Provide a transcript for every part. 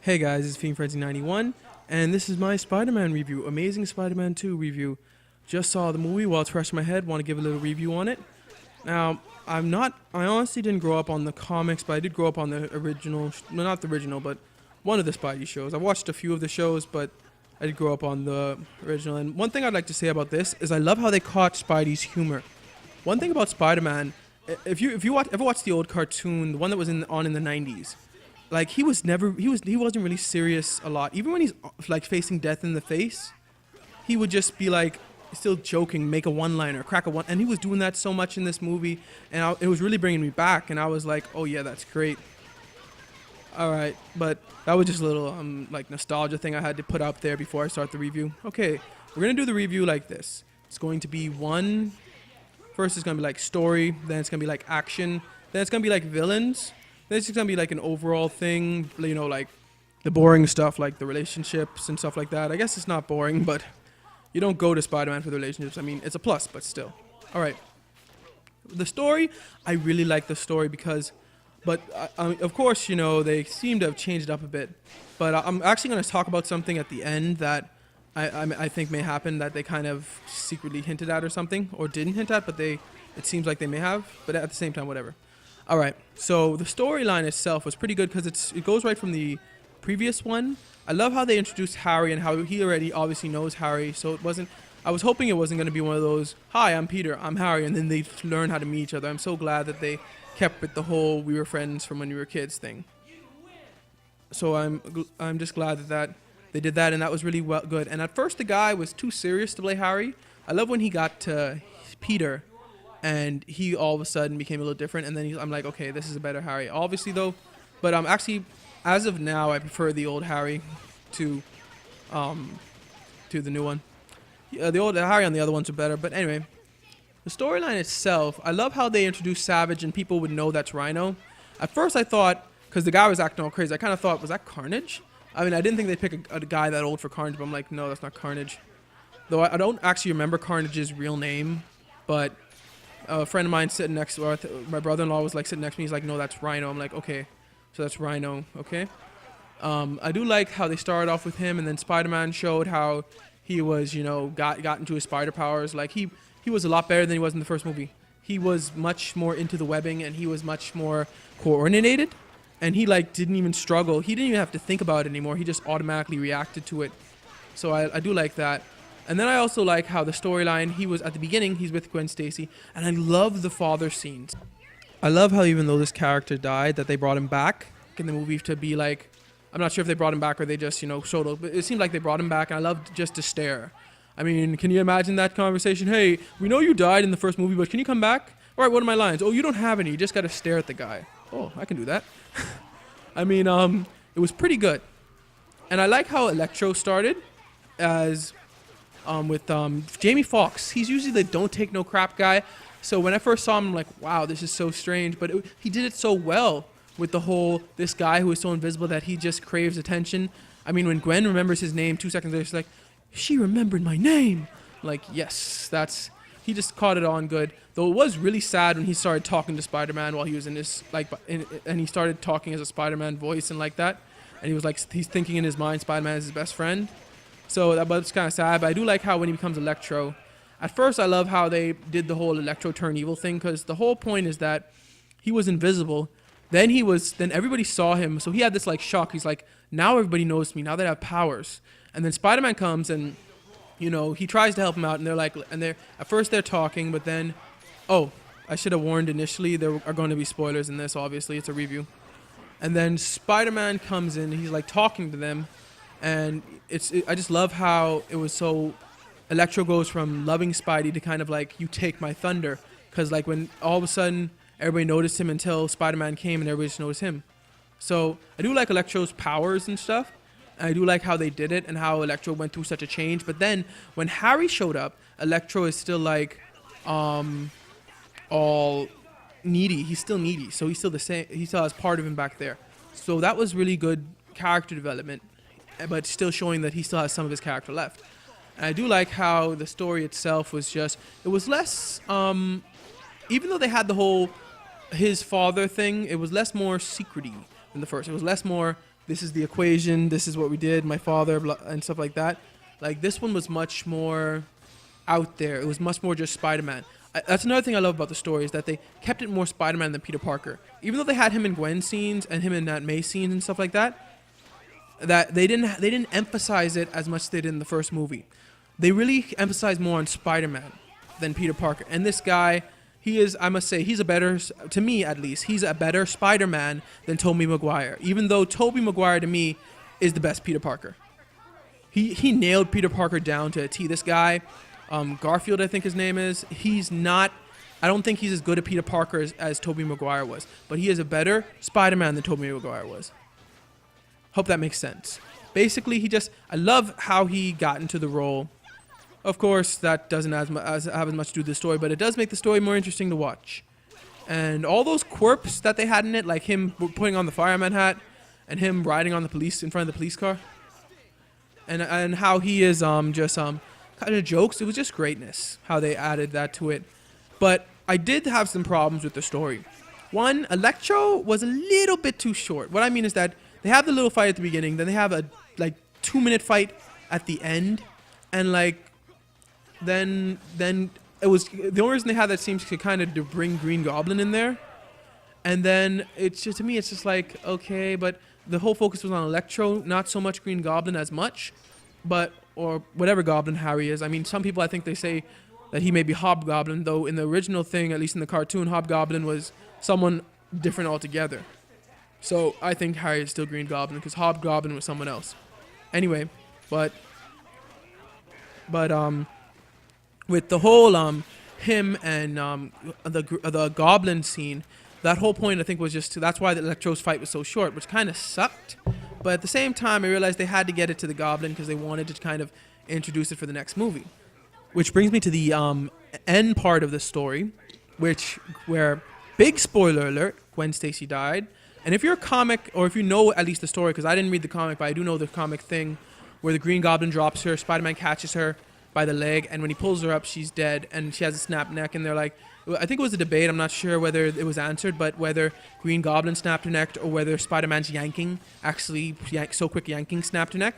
Hey guys, it's FiendFrenzy91, and this is my Spider-Man review, Amazing Spider-Man 2 review. Just saw the movie while it's fresh in my head, want to give a little review on it. Now, I honestly didn't grow up on the comics, but I did grow up on the original, well, not the original, but one of the Spidey shows. I watched a few of the shows, but I did grow up on the original. And one thing I'd like to say about this is I love how they caught Spidey's humor. One thing about Spider-Man, if you ever watched the old cartoon, the one that was on in the 90s, like he wasn't really serious a lot. Even when he's like facing death in the face, he would just be like still joking, make a one-liner, crack a one, and he was doing that so much in this movie, and it was really bringing me back. And I was like, oh yeah, that's great. All right, but that was just a little like nostalgia thing I had to put out there before I start the review. Okay, we're gonna do the review like this. It's going to be first it's gonna be like story, then it's gonna be like action, then it's gonna be like villains. This is gonna be like an overall thing, you know, like the boring stuff, like the relationships and stuff like that. I guess it's not boring, but you don't go to Spider-Man for the relationships. I mean, it's a plus, but still. All right. The story, I really like the story but of course, you know, they seem to have changed it up a bit. But I'm actually gonna talk about something at the end that I think may happen that they kind of secretly hinted at or something, or didn't hint at, but it seems like they may have. But at the same time, whatever. All right, so the storyline itself was pretty good because it goes right from the previous one. I love how they introduced Harry and how he already obviously knows Harry, so it wasn't. I was hoping it wasn't going to be one of those, "Hi, I'm Peter, I'm Harry," and then they learn how to meet each other. I'm so glad that they kept with the whole "we were friends from when we were kids" thing. So I'm just glad that they did that, and that was really good. And at first, the guy was too serious to play Harry. I love when he got to Peter. And he all of a sudden became a little different, and then I'm like, okay, this is a better Harry. Obviously, though, but actually, as of now, I prefer the old Harry to the new one. The old Harry on the other ones are better, but anyway, the storyline itself, I love how they introduced Savage, and people would know that's Rhino. At first, I thought, because the guy was acting all crazy, I kind of thought, was that Carnage? I mean, I didn't think they'd pick a guy that old for Carnage, but I'm like, no, that's not Carnage. Though I don't actually remember Carnage's real name, but a friend of mine sitting next to my brother-in-law was like sitting next to me. He's like, no, that's Rhino. I'm like, okay, so that's Rhino. Okay. I do like how they started off with him, and then Spider-Man showed how he was, you know, got into his spider powers. Like he was a lot better than he was in the first movie. He was much more into the webbing, and he was much more coordinated, and he like didn't even struggle. He didn't even have to think about it anymore. He just automatically reacted to it. So I do like that. And then I also like how the storyline, he was at the beginning, he's with Gwen Stacy, and I love the father scenes. I love how even though this character died, that they brought him back in the movie to be like, I'm not sure if they brought him back or they just, you know, showed up, but it seemed like they brought him back, and I loved just to stare. I mean, can you imagine that conversation? Hey, we know you died in the first movie, but can you come back? All right, what are my lines? Oh, you don't have any, you just got to stare at the guy. Oh, I can do that. I mean, it was pretty good. And I like how Electro started as... with Jamie Foxx. He's usually the don't take no crap guy. So when I first saw him, I'm like, wow, this is so strange. But he did it so well with the whole, this guy who is so invisible that he just craves attention. I mean, when Gwen remembers his name 2 seconds later, she's like, she remembered my name. Like, yes, he just caught it on good. Though it was really sad when he started talking to Spider-Man while he was in his, like, and he started talking as a Spider-Man voice and like that. And he was like, he's thinking in his mind Spider-Man is his best friend. So that's kind of sad, but I do like how when he becomes Electro, at first I love how they did the whole Electro turn evil thing, because the whole point is that he was invisible, then everybody saw him, so he had this like shock. He's like, now everybody knows me, now that I have powers. And then Spider-Man comes and, you know, he tries to help him out, and they're like, at first they're talking, but then, oh, I should have warned initially, there are going to be spoilers in this, obviously, it's a review. And then Spider-Man comes in, he's like talking to them, and I just love how it was so... Electro goes from loving Spidey to kind of like, you take my thunder. Because like when all of a sudden everybody noticed him until Spider-Man came and everybody just noticed him. So I do like Electro's powers and stuff. And I do like how they did it and how Electro went through such a change. But then when Harry showed up, Electro is still like all needy. He's still needy. So he's still the same. He still has part of him back there. So that was really good character development, but still showing that he still has some of his character left. And I do like how the story itself was just, it was less, even though they had the whole his father thing, it was more secrety than the first. It was less more this is the equation, this is what we did, my father, blah, and stuff like that. Like, this one was much more out there. It was much more just Spider-Man. That's another thing I love about the story, is that they kept it more Spider-Man than Peter Parker. Even though they had him in Gwen scenes and him in Aunt May scenes and stuff like that, that they didn't emphasize it as much as they did in the first movie. They really emphasized more on Spider-Man than Peter Parker. And this guy, he is, I must say, he's a better, to me at least, he's a better Spider-Man than Tobey Maguire. Even though Tobey Maguire, to me, is the best Peter Parker. He nailed Peter Parker down to a T. This guy, Garfield, I think his name is, he's not, I don't think he's as good at Peter Parker as Tobey Maguire was. But he is a better Spider-Man than Tobey Maguire was. Hope that makes sense. Basically, I love how he got into the role. Of course, that doesn't have as much to do with the story, but it does make the story more interesting to watch. And all those quirks that they had in it, like him putting on the fireman hat, and him riding on the police in front of the police car, and how he is just kind of jokes. It was just greatness how they added that to it. But I did have some problems with the story. One, Electro was a little bit too short. What I mean is that they have the little fight at the beginning, then they have a 2-minute fight at the end, and then it was the only reason they had that seems to kind of to bring Green Goblin in there. And then it's just, to me, it's just like, okay, but the whole focus was on Electro, not so much Green Goblin as much, but, or whatever Goblin Harry is. I mean, some people, I think they say that he may be Hobgoblin, though in the original thing, at least in the cartoon, Hobgoblin was someone different altogether. So I think Harry is still Green Goblin, because Hobgoblin was someone else. Anyway, but with the whole him and the Goblin scene, that whole point I think was just that's why the Electro's fight was so short, which kind of sucked. But at the same time, I realized they had to get it to the Goblin because they wanted to kind of introduce it for the next movie. Which brings me to the end part of the story, where big spoiler alert, Gwen Stacy died. And if you're a comic, or if you know at least the story, because I didn't read the comic, but I do know the comic thing, where the Green Goblin drops her, Spider-Man catches her by the leg, and when he pulls her up, she's dead, and she has a snapped neck, and they're like, I think it was a debate, I'm not sure whether it was answered, but whether Green Goblin snapped her neck, or whether Spider-Man's yanking, so quick yanking snapped her neck.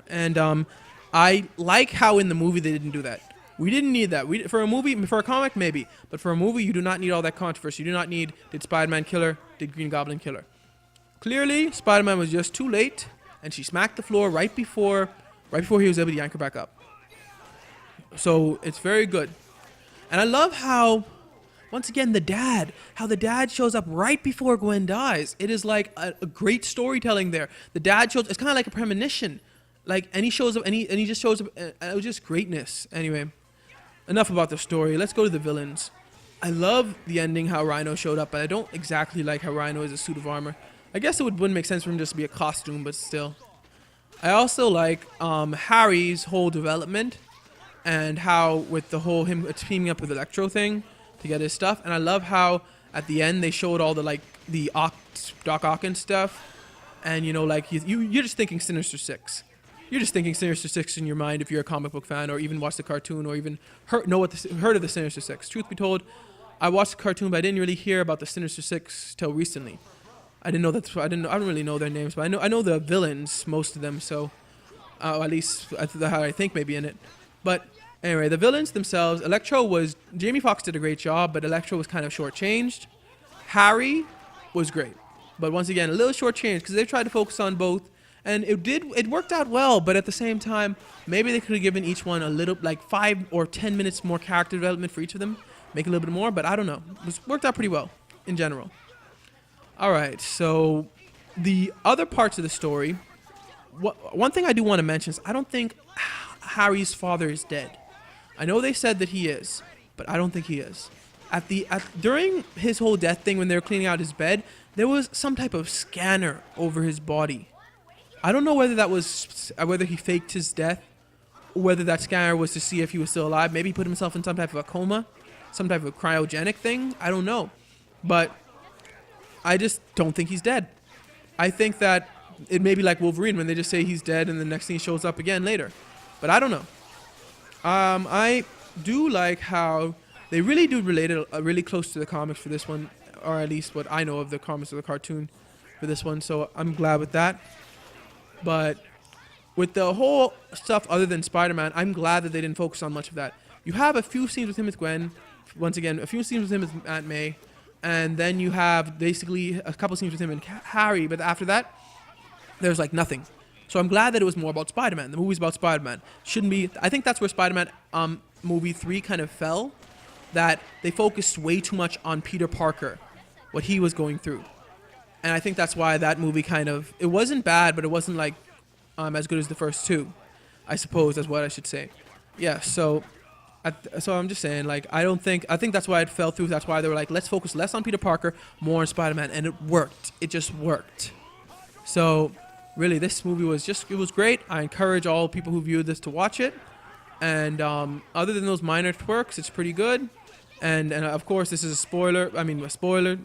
And I like how in the movie they didn't do that. We didn't need that. For a comic, maybe, but for a movie, you do not need all that controversy. You do not need, did Spider-Man kill her, did Green Goblin kill her? Clearly, Spider-Man was just too late, and she smacked the floor right before he was able to yank her back up. So it's very good. And I love how, once again, the dad shows up right before Gwen dies. It is like a great storytelling there. The dad shows, it's kind of like a premonition. And he shows up, and he just shows up, and it was just greatness. Anyway, enough about the story. Let's go to the villains. I love the ending, how Rhino showed up, but I don't exactly like how Rhino is a suit of armor. I guess it wouldn't make sense for him just to be a costume, but still. I also like Harry's whole development and how with the whole him teaming up with Electro thing to get his stuff. And I love how at the end they showed all the Doc Ock and stuff. And you're just thinking Sinister Six. You're just thinking Sinister Six in your mind if you're a comic book fan or even watch the cartoon or even heard of the Sinister Six. Truth be told, I watched the cartoon, but I didn't really hear about the Sinister Six till recently. I didn't know that. I don't really know their names, but I know the villains, most of them. So, at least how I think maybe in it. But anyway, the villains themselves. Jamie Foxx did a great job, but Electro was kind of shortchanged. Harry was great, but once again a little shortchanged because they tried to focus on both, and it worked out well. But at the same time, maybe they could have given each one a little 5 or 10 minutes more character development for each of them, make a little bit more. But I don't know. It worked out pretty well in general. Alright, so the other parts of the story, one thing I do want to mention is I don't think Harry's father is dead. I know they said that he is, but I don't think he is. During his whole death thing when they were cleaning out his bed, there was some type of scanner over his body. I don't know whether he faked his death, or whether that scanner was to see if he was still alive. Maybe he put himself in some type of a coma, some type of cryogenic thing. I don't know, but I just don't think he's dead. I think that it may be like Wolverine when they just say he's dead and the next thing he shows up again later. But I don't know. I do like how they really do relate it really close to the comics for this one, or at least what I know of the comics or the cartoon. for this one, so I'm glad with that. But with the whole stuff other than Spider-Man, I'm glad that they didn't focus on much of that. You have a few scenes with him with Gwen, once again, a few scenes with him with Aunt May, and then you have basically a couple scenes with him and Harry, but after that, there's like nothing. So I'm glad that it was more about Spider-Man. The movie's about Spider-Man. Shouldn't be. I think that's where Spider-Man movie 3 kind of fell, that they focused way too much on Peter Parker, what he was going through. And I think that's why that movie kind of, it wasn't bad, but it wasn't like as good as the first two, I suppose, that's what I should say. Yeah, so I'm just saying, like, I think that's why it fell through. That's why they were like, let's focus less on Peter Parker, more on Spider-Man, and it worked. It just worked. So really, this movie was it was great. I encourage all people who viewed this to watch it. And other than those minor quirks, it's pretty good. And of course, this is a spoiler. I mean, a spoiler.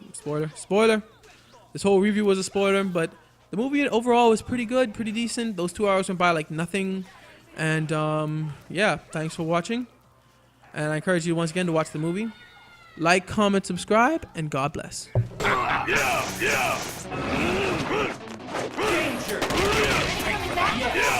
This whole review was a spoiler, but the movie overall was pretty good, pretty decent. Those 2 hours went by like nothing. And yeah, thanks for watching. And I encourage you once again to watch the movie. Like, comment, subscribe, and God bless. Yeah.